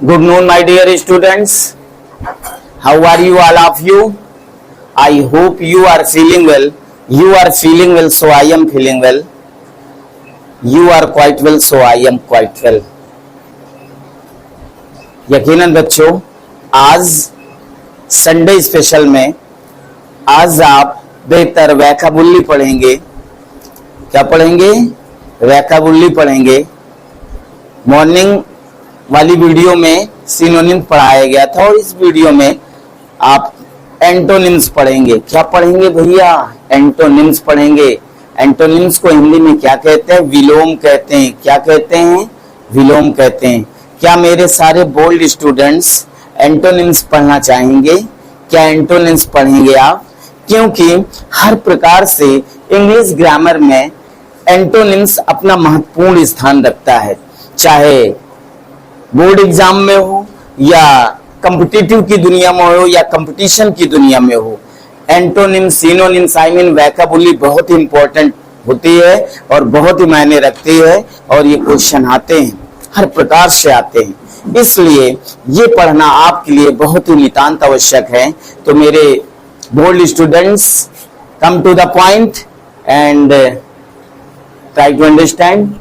Good noon, my dear students. How are you, all of you? I hope you are feeling well. You are feeling well, so I am feeling well. You are quite well, so I am quite well. यकीनन बच्चों, आज Sunday special में आज आप बेहतर वैकाबुलरी पढ़ेंगे। क्या पढ़ेंगे? वैकाबुलरी पढ़ेंगे। मॉर्निंग वाली वीडियो में सिनोनिम पढ़ाया गया था और इस वीडियो में आप एंटोनिम्स पढ़ेंगे। क्या पढ़ेंगे भैया? एंटोनिम्स पढ़ेंगे। एंटोनिम्स को हिंदी में क्या कहते हैं? विलोम कहते हैं। क्या कहते हैं? विलोम कहते हैं। क्या मेरे सारे बोल्ड स्टूडेंट्स एंटोनिम्स पढ़ना चाहेंगे? क्या एंटोनिम्स पढ़ेंगे आप? क्योंकि हर प्रकार से इंग्लिश ग्रामर में एंटोनिम्स अपना महत्वपूर्ण स्थान रखता है, चाहे बोर्ड एग्जाम में हो या कॉम्पिटिटिव की दुनिया में हो या कंपटीशन की दुनिया में हो। एंटोनिम्स, सिनोनिम्स, आई मीन वैकाबुलरी बहुत इंपॉर्टेंट होती है और बहुत ही मायने रखती है और ये क्वेश्चन आते हैं, हर प्रकार से आते हैं। इसलिए ये पढ़ना आपके लिए बहुत ही नितांत आवश्यक है। तो मेरे bold students, come to the point and try to understand.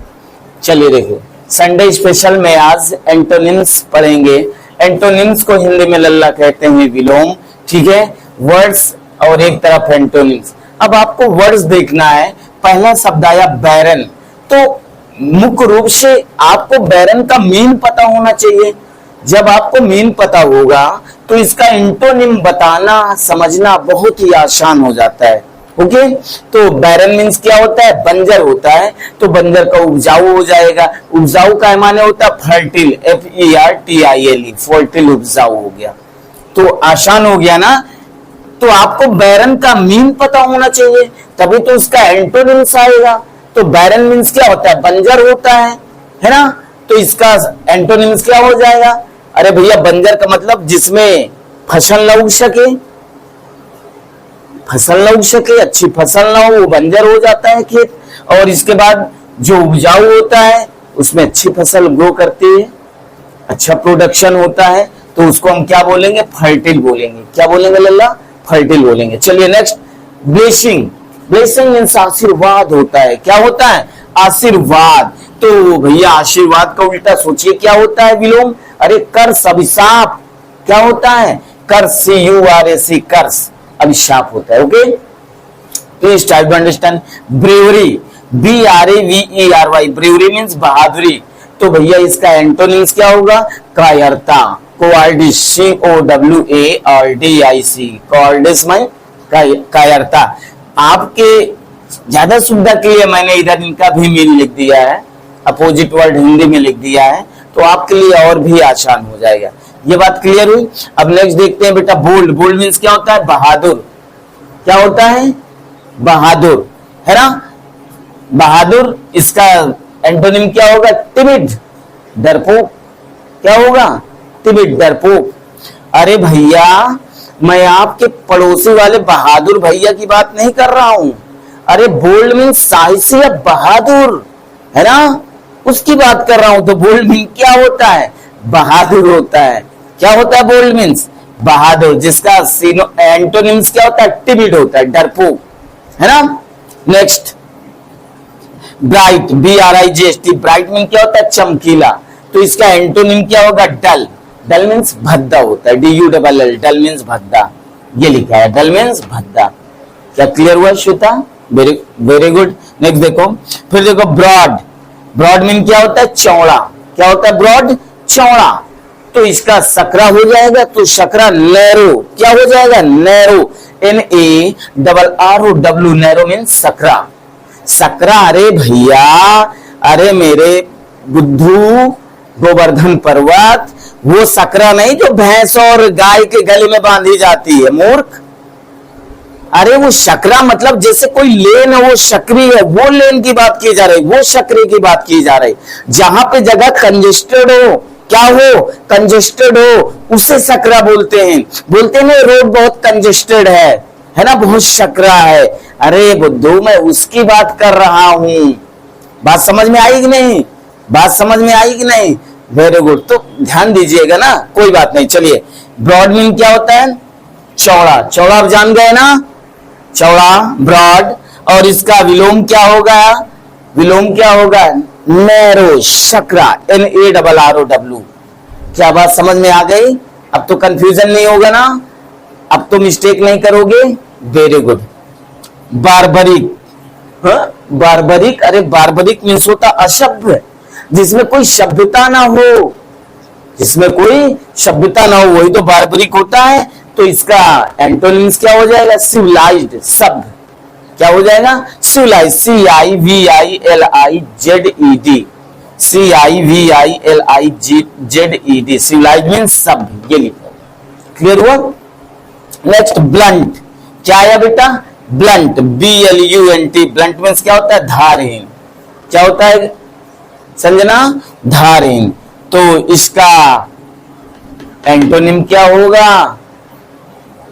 चलिए देखिए, संडे स्पेशल में आज एंटोनिम्स पढ़ेंगे। एंटोनिम्स को हिंदी में लल्ला कहते हैं, विलोम। ठीक है, वर्ड्स और एक तरफ एंटोनिम्स। अब आपको वर्ड्स देखना है। पहला शब्द आया बैरन, तो मुख्य रूप से आपको बैरन का मीन पता होना चाहिए। जब आपको मीन पता होगा तो इसका एंटोनिम बताना समझना बहुत ही आसान हो जाता है। ओके, तो बैरन मीन्स क्या होता है? बंजर होता है। तो बंजर का उपजाऊ हो जाएगा। उपजाऊ का माने होता है फर्टिल, FERTILE, फर्टिल उपजाऊ हो गया। तो आसान हो गया ना। तो आपको बैरन का मीन पता होना चाहिए, तभी तो उसका एंटोनिम्स आएगा। तो बैरन मीन्स क्या होता है? बंजर होता है ना। तो इसका एंटोनिम्स क्या हो जाएगा? अरे भैया, बंजर का मतलब जिसमें फसल न उग सके, फसल न उग सके, अच्छी फसल ना हो, वो बंजर हो जाता है खेत। और इसके बाद जो उपजाऊ होता है उसमें अच्छी फसल ग्रो करती है, अच्छा प्रोडक्शन होता है, तो उसको हम क्या बोलेंगे? फर्टिल बोलेंगे। क्या बोलेंगे लल्ला? फर्टिल बोलेंगे। चलिए नेक्स्ट, ब्लेसिंग। ब्लेसिंग मीन्स आशीर्वाद होता है। क्या होता है? आशीर्वाद। तो भैया आशीर्वाद का उल्टा सोचिए, क्या होता है? विलोम। अरे कर्स, अभिशाप। क्या होता है? कर्स, CURS, कर्स, अभिशाप होता है। Okay, please try to understand. Bravery, BRAVERY, bravery means बहादुरी। तो भैया इसका एंटोनिम्स क्या होगा? कायरता, कोवार्डिस, COWARDIS, कोवार्डिस में कायरता। आपके ज्यादा सुविधा के लिए मैंने इधर इनका भी मीन लिख दिया है, अपोजिट वर्ड हिंदी में लिख दिया है, तो आपके लिए और भी आसान हो जाएगा। ये बात क्लियर हुई। अब नेक्स्ट देखते हैं बेटा, बोल्ड। बोल्ड मीन्स क्या होता है? बहादुर। क्या होता है? बहादुर, है ना। बहादुर, इसका एंटोनिम क्या होगा? टिमिड, डरपोक। क्या होगा? टिमिड, डरपोक। अरे भैया, मैं आपके पड़ोसी वाले बहादुर भैया की बात नहीं कर रहा हूं। अरे बोल्ड मीन्स साहसी या बहादुर, है ना, उसकी बात कर रहा हूं। तो बोल्ड मीन क्या होता है? बहादुर होता है। क्या होता है? बोल्ड मीन्स बहादुर, जिसका एंटोनिम्स क्या होता है? टिमिड होता है, डरपोक, है ना। Next, bright, BRIGHT, bright mean क्या होता है? चमकीला। तो इसका एंटोनिम क्या होगा? डल। डल मीन्स भद्दा होता है, DULL, डल मीन्स भद्दा। ये लिखा है, डल मीन्स भद्दा। क्या क्लियर हुआ श्वेता? Very good. नेक्स्ट देखो, फिर देखो ब्रॉड। ब्रॉड मीन क्या होता है? चौड़ा। क्या होता है? ब्रॉड, चौड़ा। तो इसका सकरा हो जाएगा, तो सकरा नैरो। क्या हो जाएगा? Narrow, NARROW, narrow means Sakra. Sakra, अरे भैया, अरे मेरे बुद्धू गोवर्धन पर्वत, वो सकरा नहीं जो भैंस और गाय के गले में बांधी जाती है, मूर्ख। अरे वो शकरा मतलब जैसे कोई लेन है, वो शकरी है, वो लेन की बात की जा रही, वो शकरे की बात की जा रही। जहां पे जगह कंजेस्टेड हो, क्या हो? कंजेस्टेड हो, उसे सकरा बोलते हैं। बोलते हैं रोड बहुत कंजेस्टेड है ना, बहुत शकरा है। अरे बुद्धू, मैं उसकी बात कर रहा हूं। बात समझ में आई कि नहीं? बात समझ में आई कि नहीं? Very good. तो ध्यान दीजिएगा ना, कोई बात नहीं। चलिए, ब्रॉड मीन क्या होता है? चौड़ा। चौड़ा आप जान गए ना, चौड़ा, ब्रॉड। और इसका विलोम क्या होगा? विलोम क्या होगा? Narrow, Sakra, NARROW। क्या बात समझ में आ गई? अब तो कंफ्यूजन नहीं होगा ना, अब तो मिस्टेक नहीं करोगे। Very good. बार्बरिक, बार्बरिक, अरे बार्बरिक मीन्स होता असभ्य, जिसमें कोई सभ्यता ना हो, जिसमें कोई सभ्यता ना हो, वही तो बार्बरिक होता है। तो इसका एंटोनिम्स क्या हो जाएगा? सिविलाइज्ड, सभ्य। क्या हो जाएगा? Civilized, CIVILIZED, CIVILIZED, civilized means सभ्य। ये लिखो, क्लियर हुआ? Next, blunt. क्या आया बेटा? Blunt, BLUNT। ब्लंट मीन्स क्या होता है? धारहीन। क्या होता है संजना? धारहीन। तो इसका एंटोनिम क्या होगा?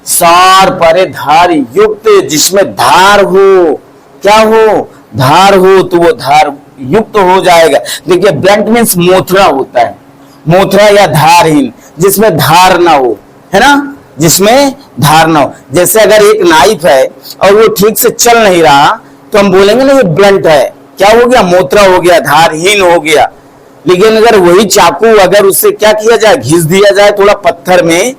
शार्प, अरे धार युक्त, जिसमें धार हो। क्या हो? धार हो, तो वो धार युक्त हो जाएगा। देखिए, ब्लंट मीन्स मोथरा होता है, मोथरा या धारहीन, जिसमें धार ना हो, है ना, जिसमें धार ना हो। जैसे अगर एक नाइफ है और वो ठीक से चल नहीं रहा, तो हम बोलेंगे ना ये ब्लंट है। क्या हो गया? मोथरा हो गया, धारहीन हो गया। लेकिन अगर वही चाकू अगर उससे क्या किया जाए? घिस दिया जाए थोड़ा पत्थर में,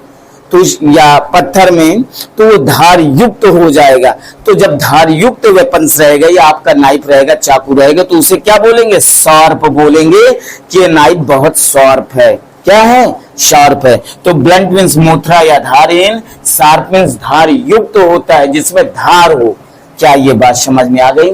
तो या पत्थर में, तो वो धार युक्त हो जाएगा। तो जब धार युक्त वेपन्स रहेगा या आपका नाइफ रहेगा, चाकू रहेगा, तो उसे क्या बोलेंगे? शार्प बोलेंगे कि ये नाइफ बहुत शार्प है। क्या है? शार्प है। तो ब्लंट मीन्स मोथरा या धारहीन, शार्प मीन्स धार युक्त होता है, जिसमें धार हो। क्या ये बात समझ में आ गई?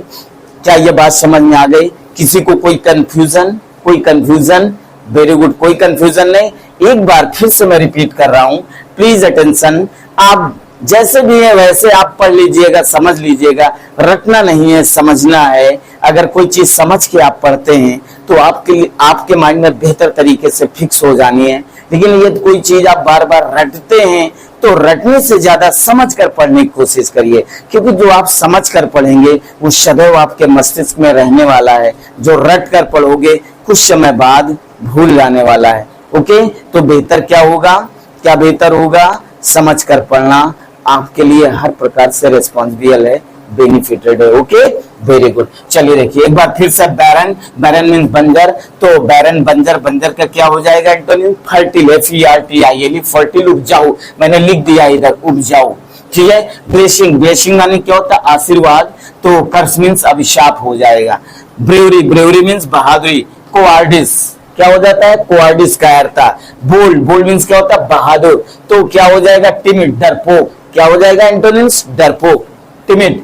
क्या ये बात समझ में आ गई? किसी को कोई कंफ्यूजन? कोई कंफ्यूजन? वेरी गुड, कोई कंफ्यूजन नहीं। एक बार फिर से मैं रिपीट कर रहा हूं, प्लीज अटेंशन। आप जैसे भी है वैसे आप पढ़ लीजिएगा, समझ लीजिएगा, रटना नहीं है, समझना है। अगर कोई चीज समझ के आप पढ़ते हैं तो आपके माइंड में बेहतर तरीके से फिक्स हो जानी है। लेकिन यदि कोई चीज आप बार बार रटते हैं तो रटने से ज्यादा समझ कर पढ़ने की कोशिश करिए, क्योंकि जो आप समझ कर पढ़ेंगे वो सदैव आपके मस्तिष्क में रहने वाला है। जो रट कर पढ़ोगे कुछ समय बाद भूल जाने वाला है। ओके, तो बेहतर क्या होगा? क्या बेहतर होगा? समझ कर पढ़ना आपके लिए हर प्रकार से रिस्पॉन्सिबल है, बेनिफिटेड है। Okay, very good. चलिए देखिए एक बार फिर से, बैरन, बैरन मीन्स बंजर। तो बैरन, बंजर, बंजर का क्या हो जाएगा एंटोनिम? फर्टिल, FERTIL, फर्टिल, उपजाऊ। मैंने लिख दिया इधर, उपजाऊ। ठीक है। ब्लेसिंग, ब्लेसिंग माने क्या होता है? आशीर्वाद। तो कर्स मीन्स अभिशाप हो जाएगा। ब्रेवरी, ब्रेवरी मीन्स बहादुरी। कोआर्डिस क्या हो जाता है? कोआर्डिस, कायरता। बोल्ड, बोल्ड मीन्स क्या होता है? बहादुर। तो क्या हो जाएगा? टिमिड, डरपोक। क्या हो जाएगा एंटोनिम्स? डरपोक, टिमिड।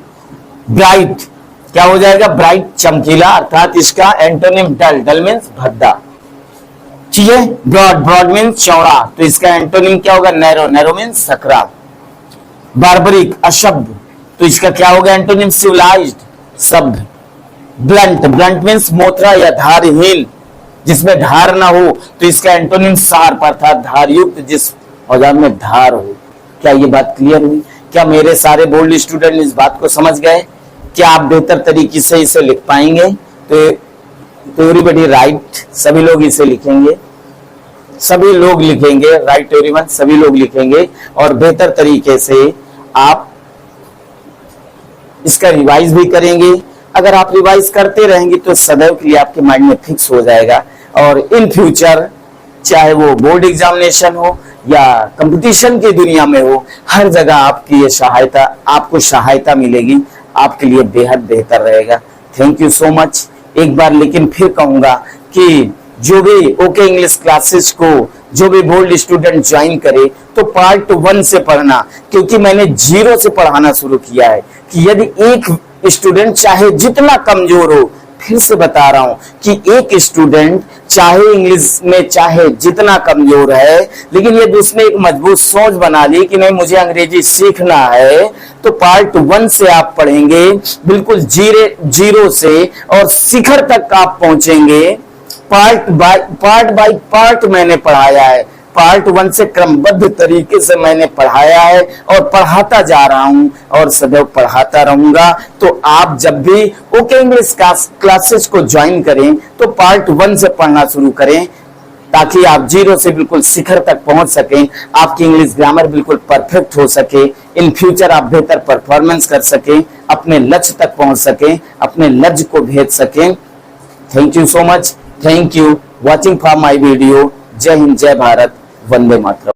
ब्राइट क्या हो जाएगा? ब्राइट, चमकीला, अर्थात इसका एंटोनिम डल, डल मीन्स भद्दा। ठीक है। ब्रॉड, ब्रॉड मीन्स चौड़ा, तो इसका एंटोनिम क्या होगा? Narrow, narrow means Sakra. Barbaric, असभ्य, तो इसका क्या होगा एंटोनिम? सिविलाइज्ड, सभ्य। ब्लंट, ब्लंट मीन्स मोथरा या धारहीन, जिसमें धार ना हो, तो इसका एंटोनिम शार्प, अर्थात धारयुक्त, जिस औजार में धार हो। क्या ये बात क्लियर हुई? क्या मेरे सारे बोल्ड स्टूडेंट इस बात को समझ गए? क्या आप बेहतर तरीके से इसे लिख पाएंगे? तो एवरीबॉडी राइट, सभी लोग इसे लिखेंगे, सभी लोग लिखेंगे, राइट एवरीवन, सभी लोग लिखेंगे और बेहतर तरीके से आप इसका रिवाइज भी करेंगे। अगर आप रिवाइज करते रहेंगे तो सदैव के लिए आपके माइंड में फिक्स हो जाएगा और इन फ्यूचर चाहे वो बोर्ड एग्जामिनेशन हो या कंपटीशन की दुनिया में हो, हर जगह आपकी ये सहायता, आपको सहायता मिलेगी, आपके लिए बेहद बेहतर रहेगा। Thank you so much. एक बार लेकिन फिर कहूंगा कि जो भी ओके इंग्लिश क्लासेस को जो भी बोल्ड स्टूडेंट ज्वाइन करे तो पार्ट 1 से पढ़ना, क्योंकि मैंने 0 से पढ़ाना शुरू किया है कि यदि एक स्टूडेंट चाहे जितना कमजोर हो, फिर से बता रहा हूं कि एक स्टूडेंट चाहे इंग्लिश में चाहे जितना कमजोर है, लेकिन यदि उसने एक मजबूत सोच बना ली कि नहीं मुझे अंग्रेजी सीखना है, तो पार्ट 1 से आप पढ़ेंगे बिल्कुल जीरो से और शिखर तक आप पहुंचेंगे। पार्ट बाय पार्ट मैंने पढ़ाया है, पार्ट 1 से क्रमबद्ध तरीके से मैंने पढ़ाया है और पढ़ाता जा रहा हूं और सदैव पढ़ाता रहूंगा। तो आप जब भी ओके इंग्लिश क्लासेस को ज्वाइन करें तो पार्ट 1 से पढ़ना शुरू करें। ताकि आप जीरो से बिल्कुल शिखर तक पहुंच सकें, आपकी इंग्लिश ग्रामर बिल्कुल परफेक्ट हो सके, इन फ्यूचर आप बेहतर परफॉर्मेंस कर सकें, अपने लक्ष्य तक पहुंच सकें, अपने लक्ष्य को भेज सकें। Thank you so much, thank you watching for my video. जय हिंद, जय भारत, वंदे मातरम।